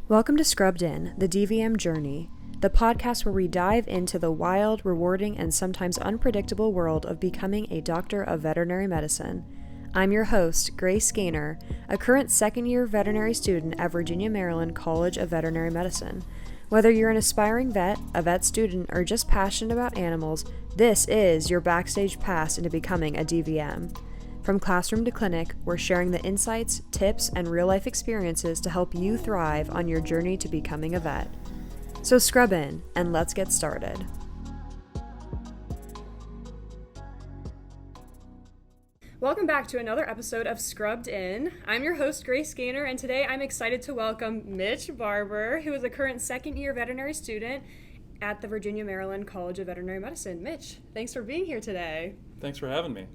Welcome to Scrubbed In, the DVM Journey, the podcast where we dive into the wild, rewarding, and sometimes unpredictable world of becoming a Doctor of Veterinary Medicine. I'm your host, Grace Gaynor, a current second-year veterinary student at Virginia, Maryland College of Veterinary Medicine. Whether you're an aspiring vet, a vet student, or just passionate about animals, this is your backstage pass into becoming a DVM. From classroom to clinic, we're sharing the insights, tips, and real-life experiences to help you thrive on your journey to becoming a vet. So scrub in, and let's get started. Welcome back to another episode of Scrubbed In. I'm your host, Grace Gaynor, and today I'm excited to welcome Mitch Barber, who is a current second-year veterinary student at the Virginia, Maryland College of Veterinary Medicine. Mitch, thanks for being here today. Thanks for having me.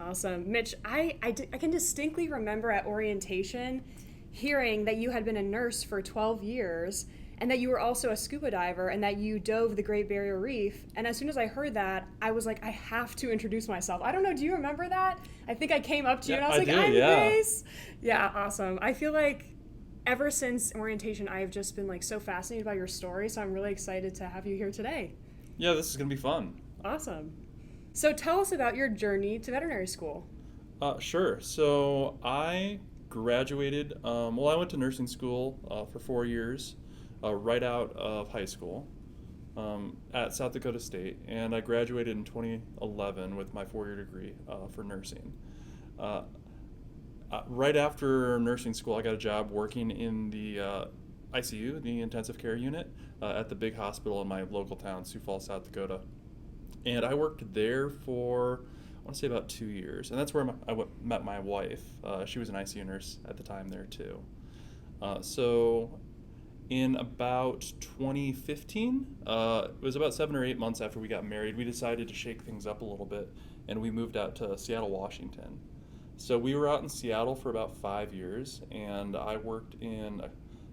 Awesome. Mitch, I can distinctly remember at orientation hearing that you had been a nurse for 12 years and that you were also a scuba diver and that you dove the Great Barrier Reef. And as soon as I heard that, I was like, I have to introduce myself. I don't know, do you remember that? I think I came up to you and I was like, I'm Grace. Yeah, awesome. I feel like ever since orientation, I have just been like so fascinated by your story. So I'm really excited to have you here today. Yeah, this is going to be fun. Awesome. So tell us about your journey to veterinary school. Sure. So I graduated, I went to nursing school for 4 years right out of high school at South Dakota State, and I graduated in 2011 with my 4-year degree for nursing. Right after nursing school, I got a job working in the ICU, the intensive care unit, at the big hospital in my local town, Sioux Falls, South Dakota. And I worked there for, I want to say about 2 years. And that's where I met my wife. She was an ICU nurse at the time there too. So in about 2015, it was about 7 or 8 months after we got married, we decided to shake things up a little bit. And we moved out to Seattle, Washington. So we were out in Seattle for about 5 years. And I worked in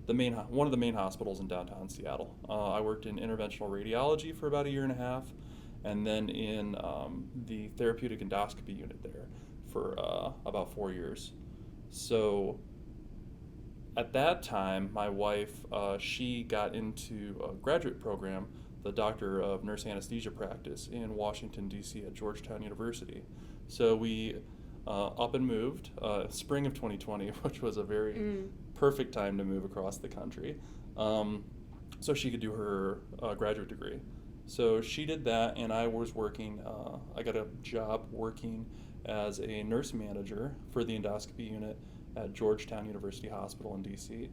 one of the main hospitals in downtown Seattle. I worked in interventional radiology for about 1.5 years. And then in the therapeutic endoscopy unit there for about 4 years. So at that time, my wife, she got into a graduate program, the Doctor of Nurse Anesthesia practice in Washington, D.C. at Georgetown University. So we up and moved spring of 2020, which was a very perfect time to move across the country, so she could do her graduate degree. So she did that, and I was working, I got a job working as a nurse manager for the endoscopy unit at Georgetown University Hospital in D.C.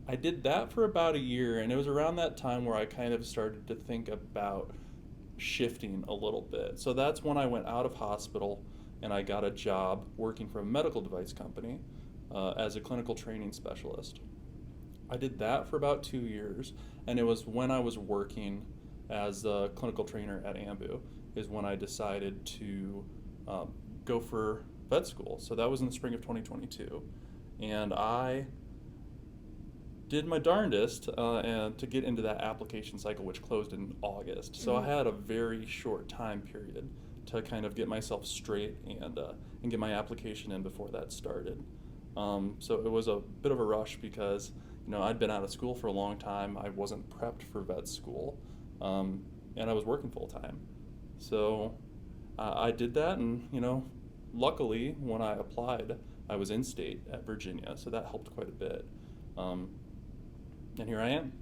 I did that for about 1 year, and it was around that time where I kind of started to think about shifting a little bit. So that's when I went out of hospital, and I got a job working for a medical device company as a clinical training specialist. I did that for about 2 years, and it was when I was working as a clinical trainer at AMBU is when I decided to go for vet school. So that was in the spring of 2022. And I did my darndest to get into that application cycle, which closed in August. So I had a very short time period to kind of get myself straight and get my application in before that started. So it was a bit of a rush because I'd been out of school for a long time. I wasn't prepped for vet school. And I was working full time. So I did that, and luckily when I applied, I was in state at Virginia, so that helped quite a bit. And here I am.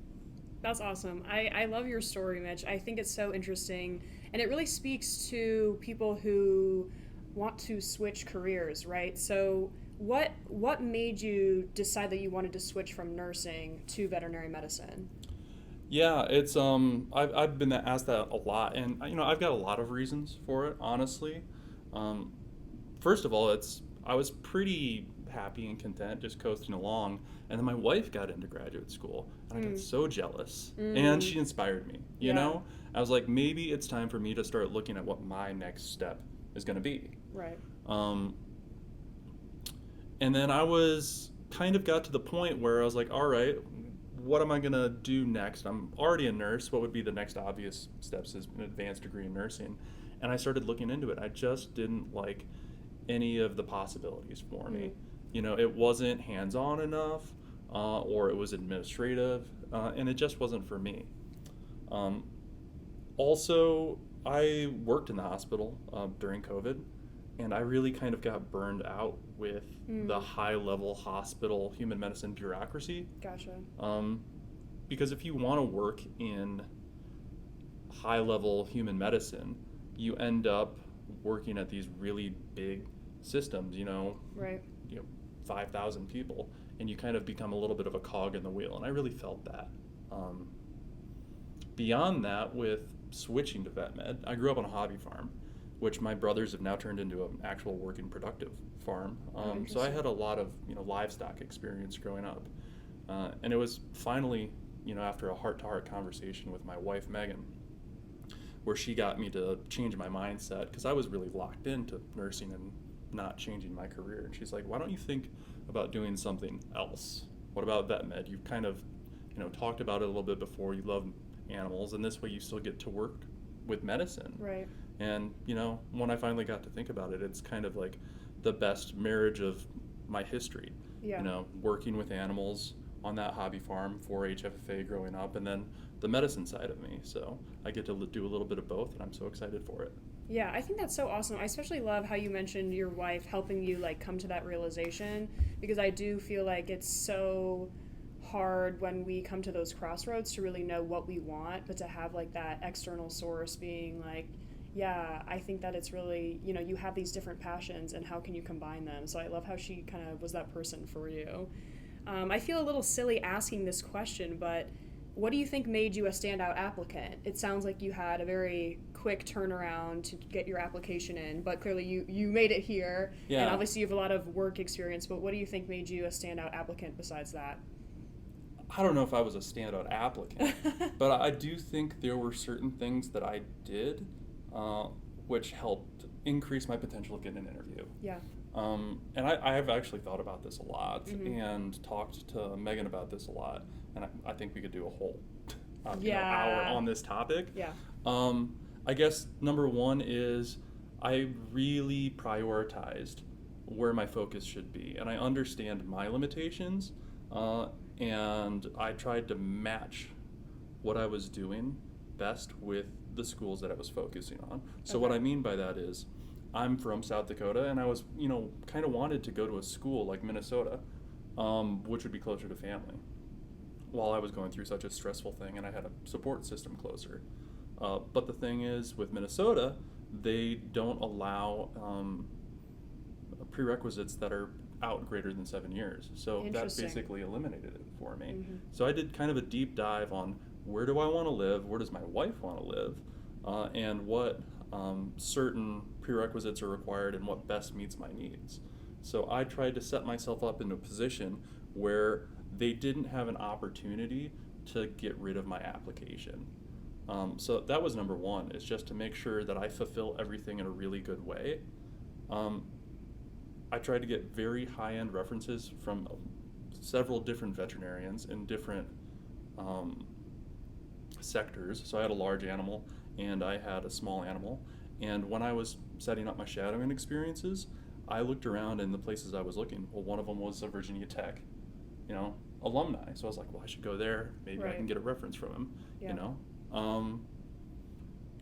That's awesome. I love your story, Mitch. I think it's so interesting, and it really speaks to people who want to switch careers, right? So what made you decide that you wanted to switch from nursing to veterinary medicine? Yeah, it's I've been asked that a lot, and I've got a lot of reasons for it, honestly. First of all, I was pretty happy and content just coasting along, and then my wife got into graduate school, and I got so jealous, and she inspired me. You know, I was like, maybe it's time for me to start looking at what my next step is going to be. Right. And then I was kind of got to the point where I was like, all right, what am I going to do next? I'm already a nurse. What would be the next obvious steps is an advanced degree in nursing? And I started looking into it. I just didn't like any of the possibilities for me. It wasn't hands-on enough. or it was administrative, and it just wasn't for me. Also, I worked in the hospital during COVID, and I really kind of got burned out with the high-level hospital human medicine bureaucracy. Gotcha. Because if you want to work in high-level human medicine, you end up working at these really big systems, Right. 5,000 people, and you kind of become a little bit of a cog in the wheel, and I really felt that. Beyond that, with switching to vet med, I grew up on a hobby farm, which my brothers have now turned into an actual working productive farm. So I had a lot of livestock experience growing up, and it was finally after a heart-to-heart conversation with my wife Megan, where she got me to change my mindset, because I was really locked into nursing and not changing my career. And she's like, why don't you think about doing something else? What about vet med? You've kind of talked about it a little bit before. You love animals, and this way you still get to work with medicine. Right. And when I finally got to think about it, it's kind of like the best marriage of my history. Yeah. Working with animals on that hobby farm, 4-H FFA growing up, and then the medicine side of me. So I get to do a little bit of both, and I'm so excited for it. Yeah, I think that's so awesome. I especially love how you mentioned your wife helping you come to that realization, because I do feel like it's so hard when we come to those crossroads to really know what we want, but to have that external source being yeah, I think that it's really, you have these different passions, and how can you combine them? So I love how she kind of was that person for you. I feel a little silly asking this question, but what do you think made you a standout applicant? It sounds like you had a very quick turnaround to get your application in, but clearly you made it here, Yeah. And obviously you have a lot of work experience, but what do you think made you a standout applicant besides that? I don't know if I was a standout applicant, but I do think there were certain things that I did which helped increase my potential of getting an interview. Yeah. And I have actually thought about this a lot, Mm-hmm. and talked to Megan about this a lot, and I think we could do a whole Yeah. hour on this topic. Yeah. I guess number one is I really prioritized where my focus should be, and I understand my limitations, and I tried to match what I was doing best with the schools that I was focusing on. So what I mean by that is, I'm from South Dakota, and I was, kind of wanted to go to a school like Minnesota, which would be closer to family, while I was going through such a stressful thing, and I had a support system closer. But the thing is, with Minnesota, they don't allow prerequisites that are out greater than 7 years. So that basically eliminated it for me. Mm-hmm. So I did kind of a deep dive on where do I want to live, where does my wife want to live, and what certain prerequisites are required and what best meets my needs. So I tried to set myself up in a position where they didn't have an opportunity to get rid of my application. So that was number one, is just to make sure that I fulfill everything in a really good way. I tried to get very high-end references from several different veterinarians in different sectors. So I had a large animal and I had a small animal. And when I was setting up my shadowing experiences, I looked around in the places I was looking. Well, one of them was a Virginia Tech, alumni. So I was like, well, I should go there. Maybe I can get a reference from him, Yeah.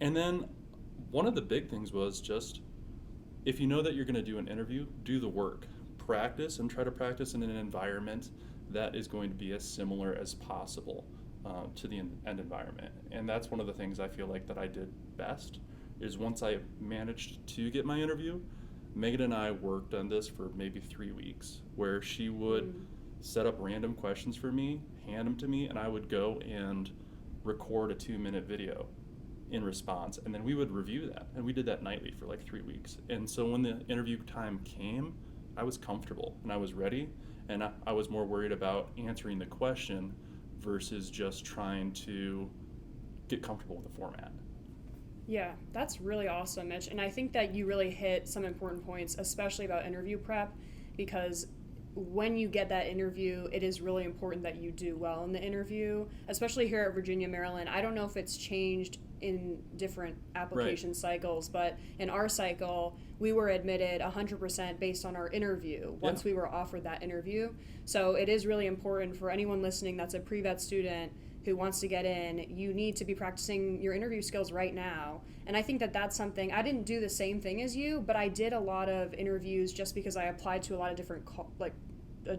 And then one of the big things was just, if you know that you're going to do an interview, do the work. Practice, and try to practice in an environment that is going to be as similar as possible to the end environment. And that's one of the things I feel like that I did best, is once I managed to get my interview, Megan and I worked on this for maybe 3 weeks, where she would set up random questions for me, hand them to me, and I would go and record a 2-minute video in response, and then we would review that, and we did that nightly for like 3 weeks. And so when the interview time came, I was comfortable and I was ready, and I was more worried about answering the question versus just trying to get comfortable with the format. Yeah, that's really awesome, Mitch. And I think that you really hit some important points, especially about interview prep, because when you get that interview, it is really important that you do well in the interview, especially here at Virginia, Maryland. I don't know if it's changed in different application cycles, but in our cycle, we were admitted 100% based on our interview once we were offered that interview. So it is really important for anyone listening that's a pre-vet student who wants to get in. You need to be practicing your interview skills right now. And I think that that's something, I didn't do the same thing as you, but I did a lot of interviews just because I applied to a lot of different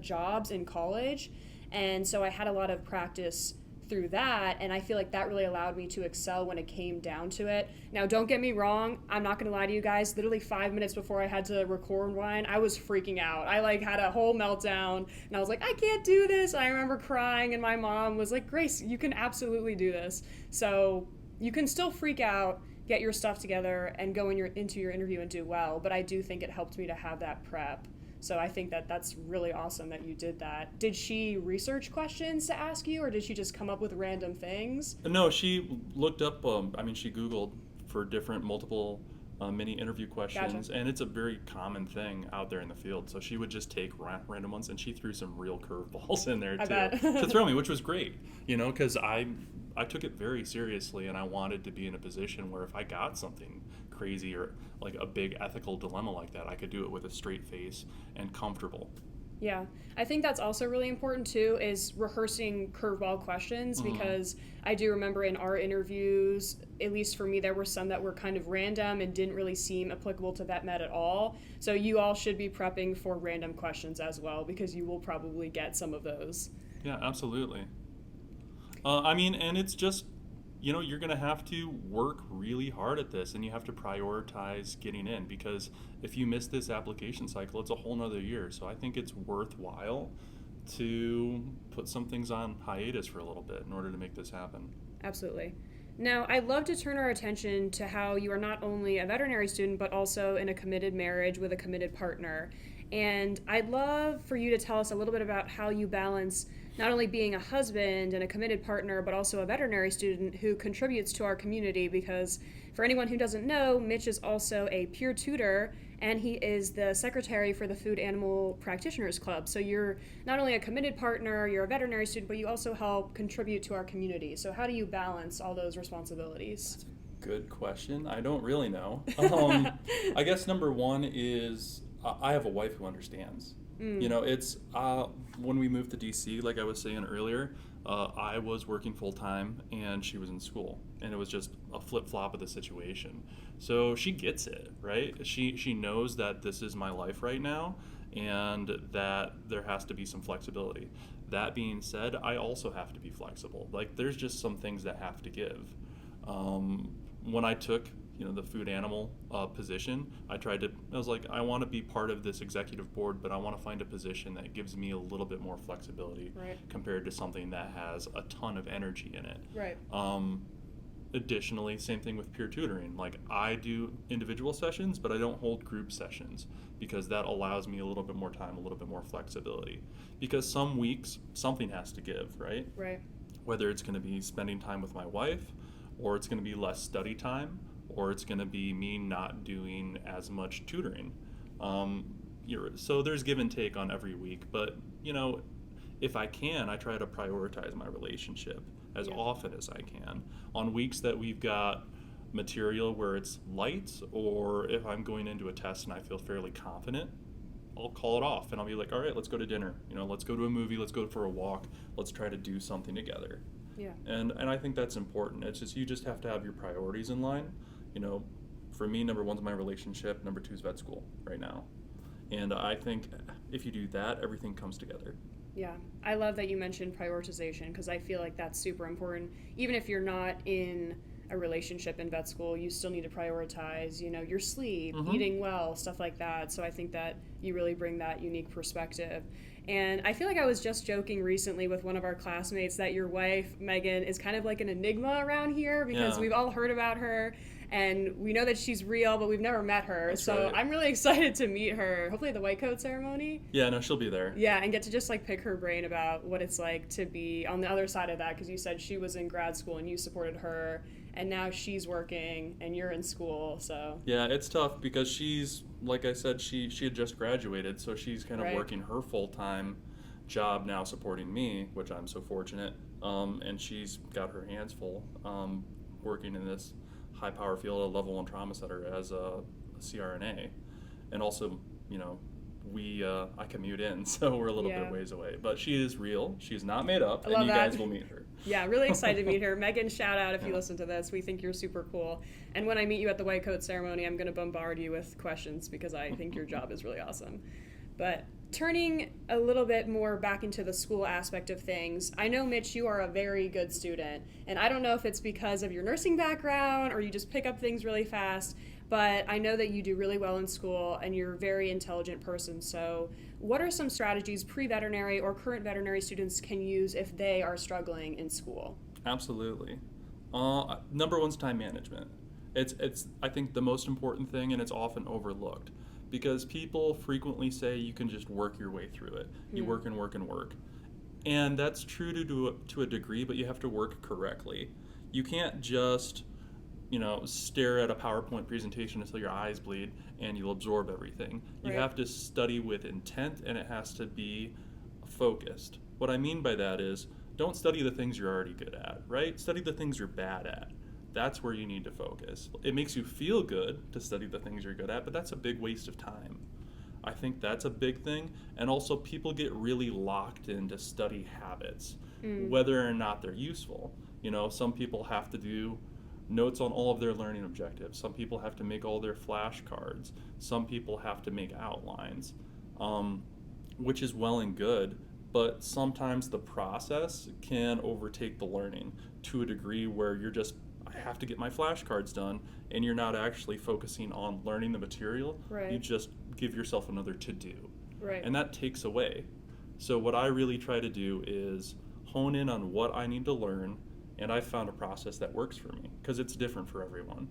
jobs in college. And so I had a lot of practice through that, and I feel like that really allowed me to excel when it came down to it. Now, don't get me wrong, I'm not going to lie to you guys, literally 5 minutes before I had to record one, I was freaking out. I had a whole meltdown, and I was like, I can't do this. I remember crying, and my mom was like, Grace, you can absolutely do this. So you can still freak out, get your stuff together, and go into your interview and do well, but I do think it helped me to have that prep. So I think that that's really awesome that you did that. Did she research questions to ask you, or did she just come up with random things? No, she looked up, she Googled for different multiple mini interview questions, and it's a very common thing out there in the field. So she would just take random ones, and she threw some real curveballs in there too to throw me, which was great, because I took it very seriously, and I wanted to be in a position where if I got something crazy or like a big ethical dilemma like that, I could do it with a straight face and comfortable. Yeah, I think that's also really important too, is rehearsing curveball questions, because I do remember in our interviews, at least for me, there were some that were kind of random and didn't really seem applicable to vet med at all. So you all should be prepping for random questions as well, because you will probably get some of those. Yeah, absolutely. And it's just, you're going to have to work really hard at this, and you have to prioritize getting in, because if you miss this application cycle, it's a whole nother year. So I think it's worthwhile to put some things on hiatus for a little bit in order to make this happen. Absolutely. Now, I'd love to turn our attention to how you are not only a veterinary student, but also in a committed marriage with a committed partner. And I'd love for you to tell us a little bit about how you balance not only being a husband and a committed partner, but also a veterinary student who contributes to our community, because for anyone who doesn't know, Mitch is also a peer tutor, and he is the secretary for the Food Animal Practitioners Club. So you're not only a committed partner, you're a veterinary student, but you also help contribute to our community. So how do you balance all those responsibilities? Good question. I don't really know. I guess number one is I have a wife who understands. It's when we moved to DC, like I was saying earlier, I was working full time and she was in school, and it was just a flip flop of the situation. So she gets it, right? She knows that this is my life right now, and that there has to be some flexibility. That being said, I also have to be flexible. Like, there's just some things that have to give. When I took the food animal position, I was like, I want to be part of this executive board, but I want to find a position that gives me a little bit more flexibility compared to something that has a ton of energy in it. Right. Additionally, same thing with peer tutoring. Like, I do individual sessions, but I don't hold group sessions, because that allows me a little bit more time, a little bit more flexibility. Because some weeks, something has to give, right? Right. Whether it's going to be spending time with my wife, or it's going to be less study time, or it's going to be me not doing as much tutoring. So there's give and take on every week, but if I can, I try to prioritize my relationship as often as I can. On weeks that we've got material where it's light, or if I'm going into a test and I feel fairly confident, I'll call it off and I'll be like, all right, let's go to dinner, let's go to a movie, let's go for a walk, let's try to do something together. Yeah. And I think that's important. It's just, you just have to have your priorities in line. For me, number one's my relationship, number two is vet school right now. And I think if you do that, everything comes together. Yeah, I love that you mentioned prioritization, because I feel like that's super important. Even if you're not in a relationship in vet school, you still need to prioritize, your sleep, eating well, stuff like that. So I think that you really bring that unique perspective. And I feel like I was just joking recently with one of our classmates that your wife, Megan, is kind of like an enigma around here, because we've all heard about her. And we know that she's real, but we've never met her. That's so right. I'm really excited to meet her, hopefully at the white coat ceremony. Yeah, no, she'll be there. Yeah, and get to just pick her brain about what it's like to be on the other side of that, because you said she was in grad school and you supported her, and now she's working and you're in school, so. Yeah, it's tough because she's, like I said, she had just graduated, so she's kind of working her full-time job now supporting me, which I'm so fortunate, and she's got her hands full working in this high-power field at Level 1 Trauma Center as a CRNA, and also, you know, I commute in, so we're a little bit ways away. But she is real. She's not made up, and you guys will meet her. Yeah, really excited to meet her. Megan, shout out if you listen to this. We think you're super cool. And when I meet you at the white coat ceremony, I'm going to bombard you with questions because I think your job is really awesome. But turning a little bit more back into the school aspect of things, I know, Mitch, you are a very good student. And I don't know if it's because of your nursing background or you just pick up things really fast, but I know that you do really well in school and you're a very intelligent person. So what are some strategies pre-veterinary or current veterinary students can use if they are struggling in school? Absolutely. Number one's time management. It's I think the most important thing, and it's often overlooked because people frequently say you can just work your way through it. You work and work and work. And that's true to a degree, but you have to work correctly. You can't just stare at a PowerPoint presentation until your eyes bleed and you'll absorb everything. You have to study with intent, and it has to be focused. What I mean by that is, don't study the things you're already good at, right? Study the things you're bad at. That's where you need to focus. It makes you feel good to study the things you're good at, but that's a big waste of time. I think that's a big thing. And also, people get really locked into study habits, whether or not they're useful. Some people have to do notes on all of their learning objectives. Some people have to make all their flashcards. Some people have to make outlines, which is well and good, but sometimes the process can overtake the learning to a degree where I have to get my flashcards done, and you're not actually focusing on learning the material. You just give yourself another to-do. And that takes away. So what I really try to do is hone in on what I need to learn, and I found a process that works for me because it's different for everyone.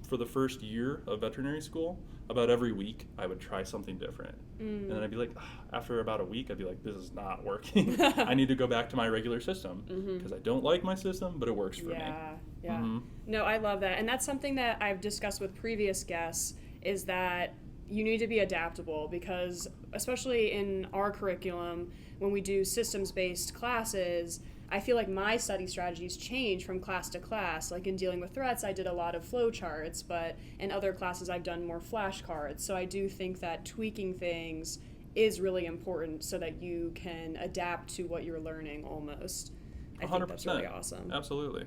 For the first year of veterinary school, about every week I would try something different. And then I'd be like, after about a week, I'd be like, this is not working. I need to go back to my regular system because I don't like my system, but it works for me. No, I love that. And that's something that I've discussed with previous guests, is that you need to be adaptable, because especially in our curriculum, when we do systems-based classes, I feel like my study strategies change from class to class. Like in dealing with threats, I did a lot of flowcharts, but in other classes I've done more flashcards. So I do think that tweaking things is really important so that you can adapt to what you're learning almost. I 100%. Think that's really awesome. Absolutely.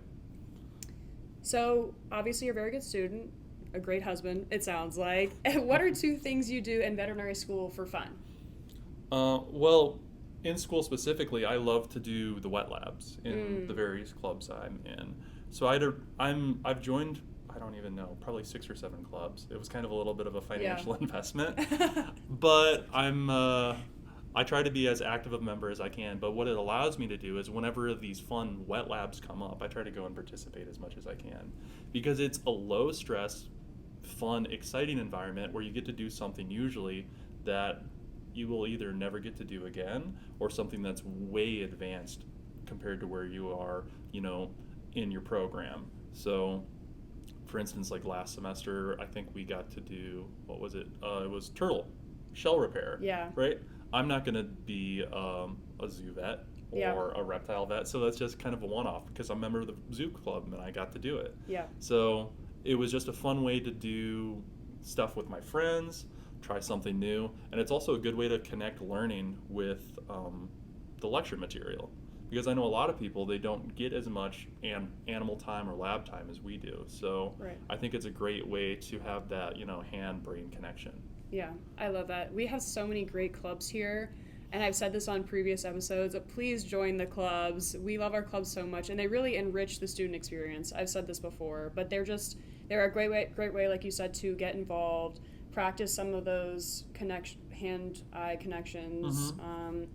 So obviously you're a very good student, a great husband, it sounds like. What are 2 things you do in veterinary school for fun? Well, in school specifically, I love to do the wet labs in the various clubs I'm in. So I've joined, I don't even know, probably 6 or 7 clubs. It was kind of a little bit of a financial investment, but I try to be as active a member as I can. But what it allows me to do is whenever these fun wet labs come up, I try to go and participate as much as I can, because it's a low stress, fun, exciting environment where you get to do something usually that you will either never get to do again, or something that's way advanced compared to where you are, in your program. So, for instance, like last semester, I think we got to do, what was it? It was turtle shell repair. Right? I'm not going to be a zoo vet or a reptile vet, so that's just kind of a one-off because I'm a member of the zoo club and I got to do it. So it was just a fun way to do stuff with my friends, try something new, and it's also a good way to connect learning with the lecture material, because I know a lot of people, they don't get as much animal time or lab time as we do. So I think it's a great way to have that hand-brain connection. Yeah, I love that. We have so many great clubs here, and I've said this on previous episodes, please join the clubs. We love our clubs so much, and they really enrich the student experience. I've said this before, but they're a great way, like you said, to get involved, practice some of those hand-eye connections,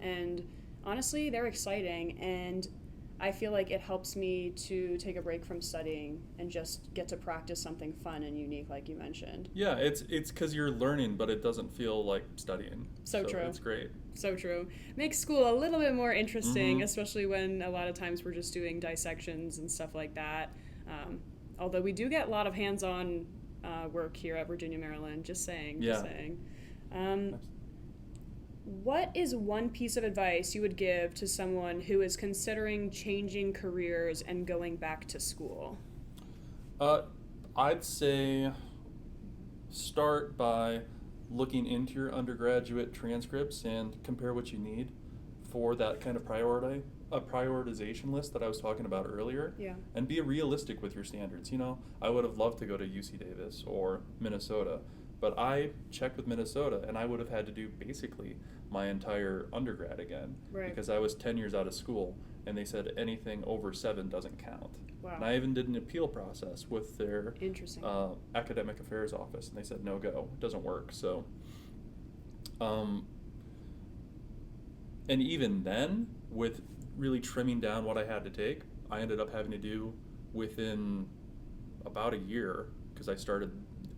and honestly, they're exciting, and I feel like it helps me to take a break from studying and just get to practice something fun and unique, like you mentioned. Yeah, it's because you're learning, but it doesn't feel like studying. So true. It's great. So true. Makes school a little bit more interesting, especially when a lot of times we're just doing dissections and stuff like that. Although we do get a lot of hands-on work here at Virginia, Maryland. Just saying. Yeah. Just saying. What is one piece of advice you would give to someone who is considering changing careers and going back to school? I'd say start by looking into your undergraduate transcripts and compare what you need for that kind of prioritization list that I was talking about earlier. Yeah. And be realistic with your standards. I would have loved to go to UC Davis or Minnesota, but I checked with Minnesota and I would have had to do basically my entire undergrad again. Right. Because I was 10 years out of school and they said anything over 7 doesn't count. Wow. And I even did an appeal process with their Interesting. academic affairs office, and they said no go, it doesn't work. So, and even then, with really trimming down what I had to take, I ended up having to do within about a year, because I started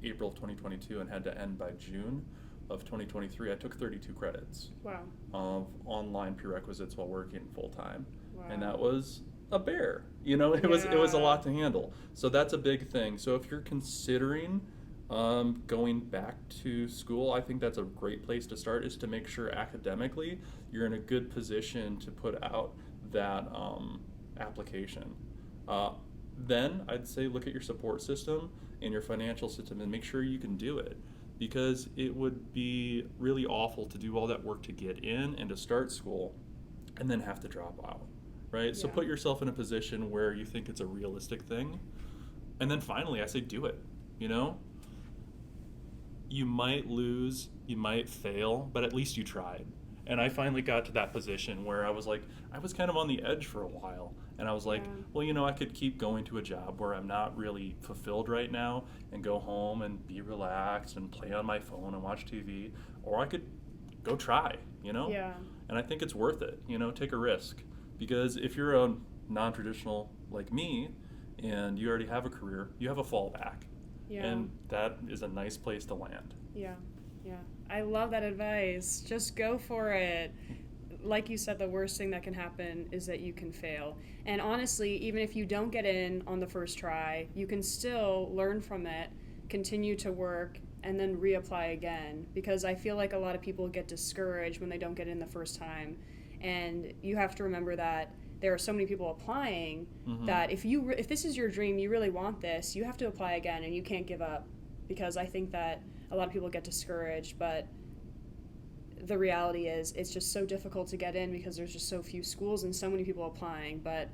April of 2022 and had to end by June of 2023. I took 32 credits Wow. of online prerequisites while working full time. Wow. And that was a bear. It was a lot to handle. So that's a big thing. So if you're considering going back to school, I think that's a great place to start, is to make sure academically you're in a good position to put out that application. Then I'd say look at your support system and your financial system and make sure you can do it, because it would be really awful to do all that work to get in and to start school and then have to drop out. Right? So put yourself in a position where you think it's a realistic thing. And then finally, I say do it. You might lose, you might fail, but at least you tried. And I finally got to that position where I was kind of on the edge for a while. And I was like, well, I could keep going to a job where I'm not really fulfilled right now and go home and be relaxed and play on my phone and watch TV. Or I could go try, Yeah. And I think it's worth it, take a risk. Because if you're a non-traditional like me and you already have a career, you have a fallback. Yeah. And that is a nice place to land. Yeah. I love that advice. Just go for it. Like you said, the worst thing that can happen is that you can fail. And honestly, even if you don't get in on the first try, you can still learn from it, continue to work, and then reapply again. Because I feel like a lot of people get discouraged when they don't get in the first time. And you have to remember that there are so many people applying that if this is your dream, you really want this, you have to apply again and you can't give up. Because I think that a lot of people get discouraged, but the reality is it's just so difficult to get in because there's just so few schools and so many people applying. But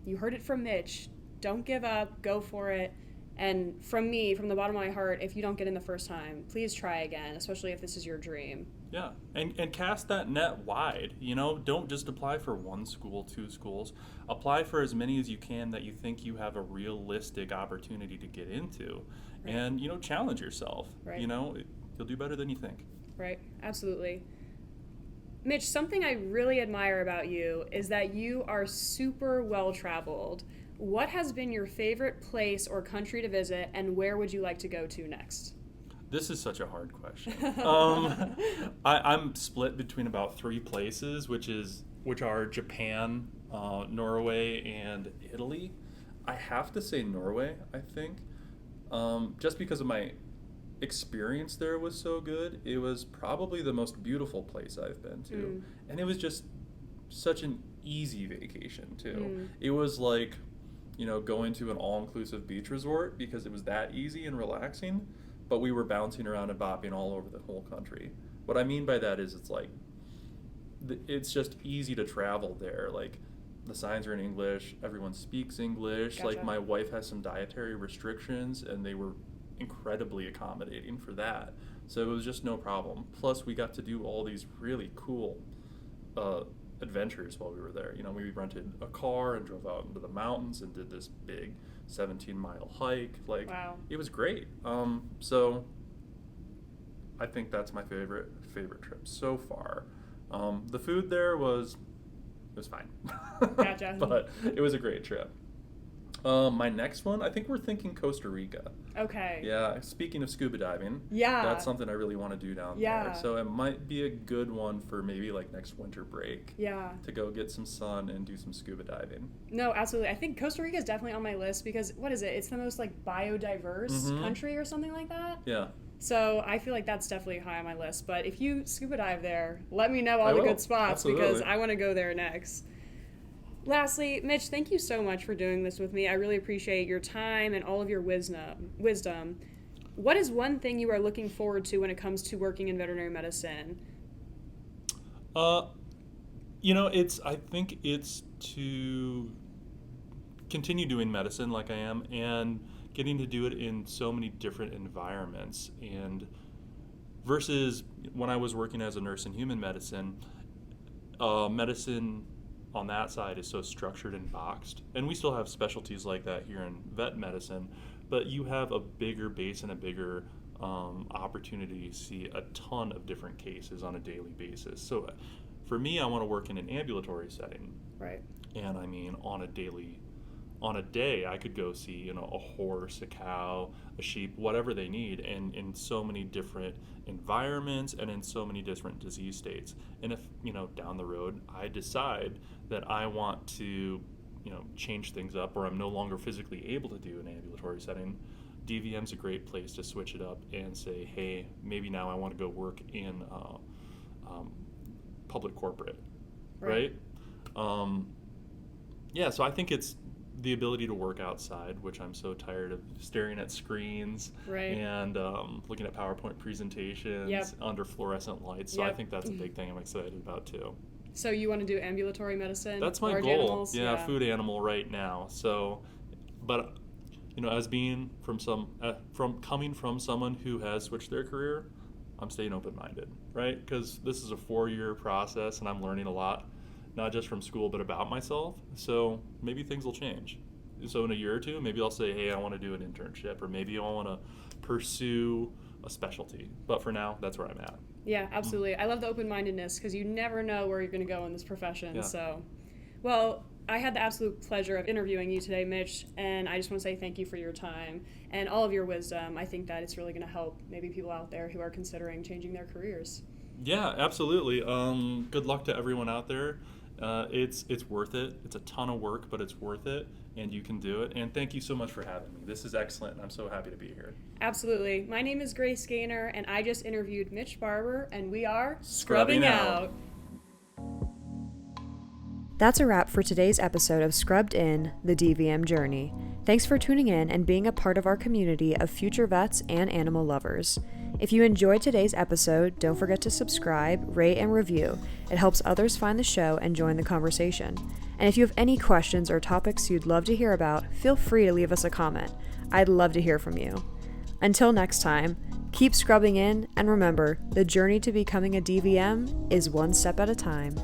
you heard it from Mitch. Don't give up. Go for it. And from me, from the bottom of my heart, if you don't get in the first time, please try again, especially if this is your dream. Yeah, and cast that net wide. Don't just apply for one school, 2 schools. Apply for as many as you can that you think you have a realistic opportunity to get into. Right. And, challenge yourself. Right. You'll do better than you think. Right, absolutely. Mitch, something I really admire about you is that you are super well-traveled. What has been your favorite place or country to visit, and where would you like to go to next? This is such a hard question. I'm split between about 3 places, which are Japan, Norway, and Italy. I have to say Norway, I think, just because of my experience there was so good. It was probably the most beautiful place I've been to, and it was just such an easy vacation too. It was like, going to an all-inclusive beach resort because it was that easy and relaxing, but we were bouncing around and bopping all over the whole country. What I mean by that is it's just easy to travel there. Like, the signs are in English, everyone speaks English. Gotcha. Like, my wife has some dietary restrictions, and they were incredibly accommodating for that. So it was just no problem. Plus, we got to do all these really cool adventures while we were there. We rented a car and drove out into the mountains and did this big 17-mile hike. Wow. It was great. So I think that's my favorite trip so far. The food there was fine. Gotcha. But it was a great trip. My next one, I think we're thinking Costa Rica. Okay. Yeah, speaking of scuba diving, Yeah. that's something I really want to do down Yeah. there. So it might be a good one for maybe like next winter break. Yeah. To go get some sun and do some scuba diving. No, absolutely. I think Costa Rica is definitely on my list because what is it? It's the most like biodiverse country or something like that. Yeah. So I feel like that's definitely high on my list. But if you scuba dive there, let me know all I the will. good spots Absolutely. because I want to go there next. Lastly, Mitch, thank you so much for doing this with me. I really appreciate your time and all of your wisdom. What is one thing you are looking forward to when it comes to working in veterinary medicine? I think it's to continue doing medicine like I am and getting to do it in so many different environments. And versus when I was working as a nurse in human medicine, medicine on that side is so structured and boxed. And we still have specialties like that here in vet medicine, but you have a bigger base and a bigger opportunity to see a ton of different cases on a daily basis. So for me, I want to work in an ambulatory setting. Right. And I mean, on a day, I could go see, a horse, a cow, a sheep, whatever they need, and in so many different environments and in so many different disease states. And if, down the road, I decide that I want to, change things up, or I'm no longer physically able to do an ambulatory setting, DVM's a great place to switch it up and say, hey, maybe now I want to go work in public corporate, right? So I think it's the ability to work outside, which I'm so tired of staring at screens and looking at PowerPoint presentations under fluorescent lights. So I think that's a big thing I'm excited about too. So you want to do ambulatory medicine? That's my large goal. Animals? Yeah, food animal right now. So, but as being coming from someone who has switched their career, I'm staying open-minded, right? Because this is a 4-year process, and I'm learning a lot, not just from school, but about myself. So maybe things will change. So in a year or two, maybe I'll say, hey, I want to do an internship, or maybe I want to pursue a specialty. But for now, that's where I'm at. Yeah, absolutely. I love the open-mindedness because you never know where you're going to go in this profession. Yeah. So, well, I had the absolute pleasure of interviewing you today, Mitch, and I just want to say thank you for your time and all of your wisdom. I think that it's really going to help maybe people out there who are considering changing their careers. Yeah, absolutely. Good luck to everyone out there. It's worth it. It's a ton of work, but it's worth it, and you can do it. And thank you so much for having me. This is excellent, and I'm so happy to be here. Absolutely. My name is Grace Gaynor, and I just interviewed Mitch Barber, and we are Scrubbing out. That's a wrap for today's episode of Scrubbed In, the DVM Journey. Thanks for tuning in and being a part of our community of future vets and animal lovers. If you enjoyed today's episode, don't forget to subscribe, rate, and review. It helps others find the show and join the conversation. And if you have any questions or topics you'd love to hear about, feel free to leave us a comment. I'd love to hear from you. Until next time, keep scrubbing in, and remember, the journey to becoming a DVM is one step at a time.